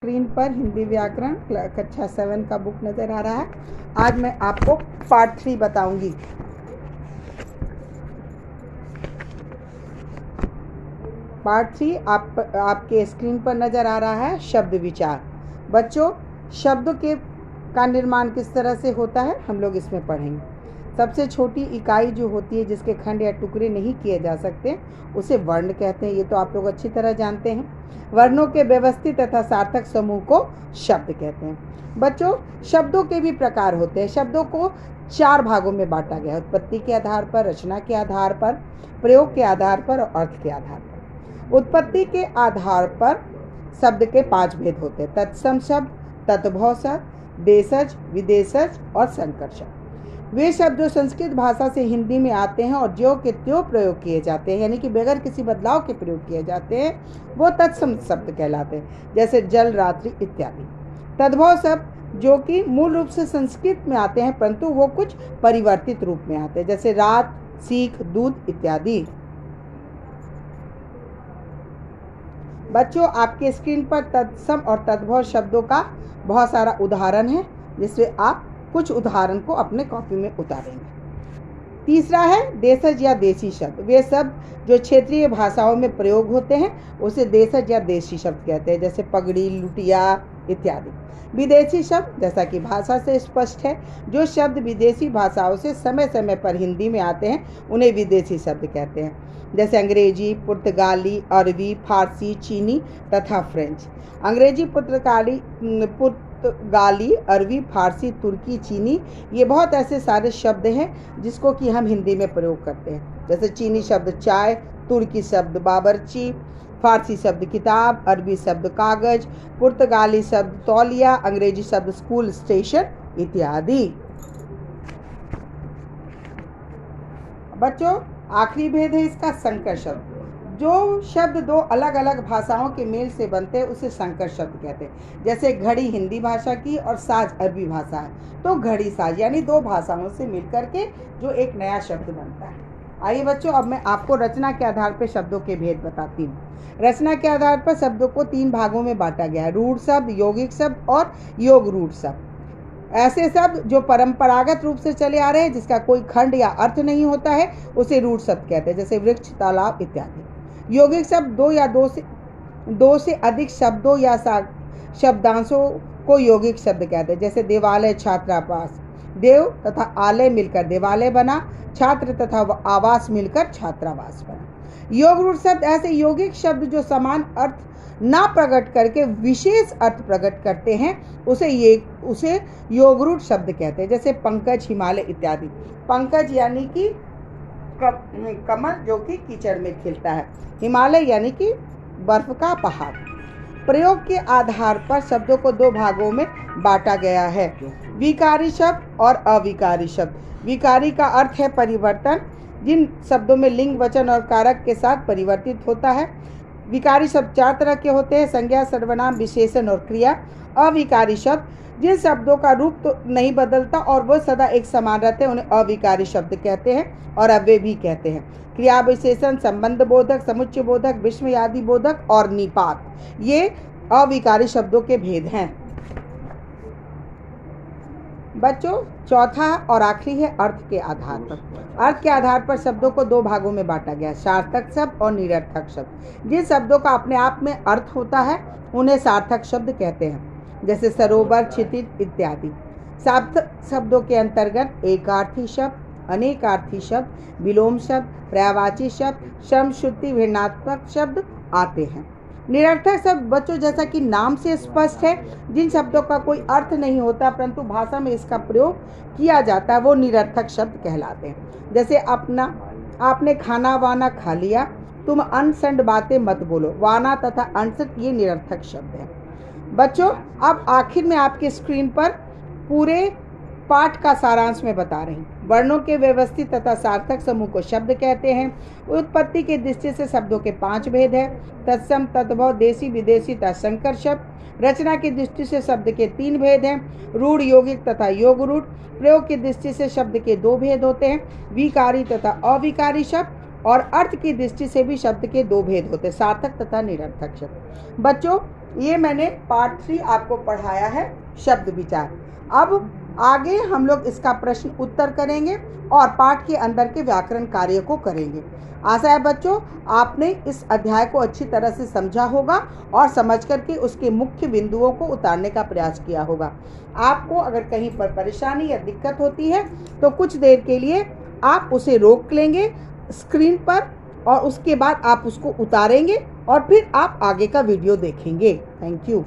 Screen पर हिंदी व्याकरण कक्षा 7 का बुक नज़र आ रहा है। आज मैं आपको पार्ट 3 बताऊंगी। पार्ट 3 आपके स्क्रीन पर नज़र आ रहा है शब्द विचार। बच्चों, शब्द का निर्माण किस तरह से होता है हम लोग इसमें पढ़ेंगे। सबसे छोटी इकाई जो होती है जिसके खंड या टुकड़े नहीं किए जा सकते उसे वर्ण कहते हैं। ये तो आप लोग अच्छी तरह जानते हैं। वर्णों के व्यवस्थित तथा सार्थक समूह को शब्द कहते हैं। बच्चों, शब्दों के भी प्रकार होते हैं। शब्दों को 4 भागों में बांटा गया है: उत्पत्ति के आधार पर, रचना के आधार पर, प्रयोग के आधार पर और अर्थ के आधार पर। उत्पत्ति के आधार पर शब्द के 5 भेद होते हैं: तत्सम शब्द, तत्भव शब्द, देशज, विदेशज और संकर शब्द। वे शब्द जो संस्कृत भाषा से हिंदी में आते हैं और ज्यों के त्यों प्रयोग किए जाते हैं, यानी कि बगैर किसी बदलाव के प्रयोग किए जाते हैं, वो तत्सम शब्द कहलाते हैं, जैसे जल, रात्रि इत्यादि। तद्भव शब्द जो कि मूल रूप से संस्कृत में आते हैं परंतु वो कुछ परिवर्तित रूप में आते हैं, जैसे रात, सीख, दूध इत्यादि। बच्चों, आपके स्क्रीन पर तत्सम और तद्भव शब्दों का बहुत सारा उदाहरण है, जिससे आप कुछ उदाहरण को अपने कॉपी में उतारेंगे। तीसरा है देशज या देशी शब्द। वे शब्द जो क्षेत्रीय भाषाओं में प्रयोग होते हैं उसे देशज या देशी शब्द कहते हैं, जैसे पगड़ी, लुटिया इत्यादि। विदेशी शब्द, जैसा कि भाषा से स्पष्ट है, जो शब्द विदेशी भाषाओं से समय समय पर हिंदी में आते हैं उन्हें विदेशी शब्द कहते हैं, जैसे अंग्रेजी, पुर्तगाली, अरबी, फारसी, चीनी तथा फ्रेंच। अंग्रेजी, पुर्तगाली, अरबी, फारसी, तुर्की, चीनी, ये बहुत ऐसे सारे शब्द हैं जिसको कि हम हिंदी में प्रयोग करते हैं, जैसे चीनी शब्द चाय, तुर्की शब्द बावर्ची, फारसी शब्द किताब, अरबी शब्द कागज, पुर्तगाली शब्द तौलिया, अंग्रेजी शब्द स्कूल, स्टेशन इत्यादि। बच्चों, आखिरी भेद है इसका संकर शब्द। जो शब्द 2 अलग अलग भाषाओं के मेल से बनते हैं उसे संकर शब्द कहते हैं, जैसे घड़ी हिंदी भाषा की और साज अरबी भाषा है, तो घड़ी साज, यानी 2 भाषाओं से मिलकर के जो एक नया शब्द बनता है। आइए बच्चों, अब मैं आपको रचना के आधार पर शब्दों के भेद बताती हूँ। रचना के आधार पर शब्दों को 3 भागों में बांटा गया है: रूढ़ शब्द, यौगिक शब्द और योग रूढ़ शब्द। ऐसे शब्द जो परंपरागत रूप से चले आ रहे हैं, जिसका कोई खंड या अर्थ नहीं होता है, उसे रूढ़ शब्द कहते हैं, जैसे वृक्ष, तालाब इत्यादि। यौगिक शब्द 2 या 2 से अधिक शब्दों या शब्दांशों को यौगिक शब्द कहते हैं, जैसे देवालय, छात्रावास। देव तथा आलय मिलकर देवालय बना, छात्र तथा आवास मिलकर छात्रावास बना। योग रूढ़ शब्द ऐसे यौगिक शब्द जो समान अर्थ ना प्रकट करके विशेष अर्थ प्रकट करते हैं, उसे योग रूढ़ शब्द कहते हैं, जैसे पंकज, हिमालय इत्यादि। पंकज यानी कि कमल जो कि कीचड़ में खिलता है, हिमालय यानी कि बर्फ का पहाड़। प्रयोग के आधार पर शब्दों को 2 भागों में बांटा गया है: विकारी शब्द और अविकारी शब्द। विकारी का अर्थ है परिवर्तन, जिन शब्दों में लिंग, वचन और कारक के साथ परिवर्तित होता है। विकारी शब्द 4 तरह के होते हैं: संज्ञा, सर्वनाम, विशेषण और क्रिया। अविकारी शब्द जिन शब्दों का रूप तो नहीं बदलता और वो सदा एक समान रहते हैं, उन्हें अविकारी शब्द कहते हैं और अव्यय भी कहते हैं। क्रिया विशेषण, संबंध बोधक, समुच्चय बोधक, विस्मयादि बोधक और निपात, ये अविकारी शब्दों के भेद हैं। बच्चों, चौथा और आखिरी है अर्थ के आधार पर। अर्थ के आधार पर शब्दों को 2 भागों में बांटा गया: सार्थक शब्द और निरर्थक शब्द। जिन शब्दों का अपने आप में अर्थ होता है उन्हें सार्थक शब्द कहते हैं, जैसे सरोवर, क्षितिज इत्यादि। सार्थक शब्दों के अंतर्गत एकार्थी शब्द, अनेकार्थी शब्द, विलोम शब्द, पर्यायवाची शब्द, श्रम, श्रुति, भिन्नात्मक शब्द आते हैं। निरर्थक शब्द बच्चों, जैसा कि नाम से स्पष्ट है, जिन शब्दों का कोई अर्थ नहीं होता परंतु भाषा में इसका प्रयोग किया जाता है, वो निरर्थक शब्द कहलाते हैं, जैसे आपने खाना वाना खा लिया, तुम अनसंड बातें मत बोलो। वाना तथा अनसंड ये निरर्थक शब्द हैं। बच्चों, अब आखिर में आपके स्क्रीन पर पूरे पाठ का सारांश में बता रही हूँ। वर्णों के व्यवस्थित तथा सार्थक समूह को शब्द कहते हैं। उत्पत्ति की दृष्टि से शब्दों के 5 भेद हैं: तत्सम, तद्भव, देशी, विदेशी तथा संकर शब्द। रचना की दृष्टि से शब्द के 3 भेद हैं: रूढ़, यौगिक तथा योग रूढ़। प्रयोग की दृष्टि से शब्द के 2 भेद होते हैं: विकारी तथा अविकारी शब्द। और अर्थ की दृष्टि से भी शब्द के 2 भेद होते हैं: सार्थक तथा निरर्थक शब्द। बच्चों, ये मैंने पार्ट 3 आपको पढ़ाया है, शब्द विचार। अब आगे हम लोग इसका प्रश्न उत्तर करेंगे और पाठ के अंदर के व्याकरण कार्य को करेंगे। आशा है बच्चों आपने इस अध्याय को अच्छी तरह से समझा होगा और समझ करके उसके मुख्य बिंदुओं को उतारने का प्रयास किया होगा। आपको अगर कहीं पर परेशानी या दिक्कत होती है तो कुछ देर के लिए आप उसे रोक लेंगे स्क्रीन पर और उसके बाद आप उसको उतारेंगे और फिर आप आगे का वीडियो देखेंगे। Thank you.